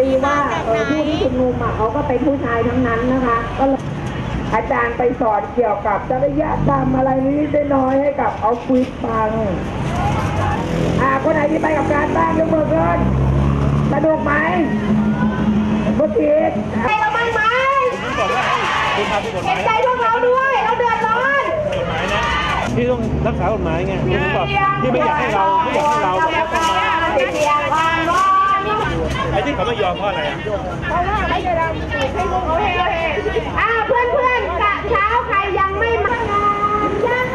ดีว่าผู้ที่ชุมนุมเขาก็เป็นผู้ชายทั้งนั้นนะคะก็อาจารย์ไปสอนเกี่ยวกับจริยธรรมอะไรนี้ได้น้อยให้กับออฟฟิศฟังคนไหนที่ไปกับการบ้านยกมือขึ้นสนุกไหมบุตรีให้เราบ้างไหมเห็นใจพวกเราด้วยเราเดือดร้อนที่ต้องรักษากฎหมายไงที่ไม่อยากให้เราไอ้ที่เขาไม่ยอมเพราะอะไรเพราะว่าให้เราให้พวกเขาเพื่อนกะเช้าใครยังไม่มางาน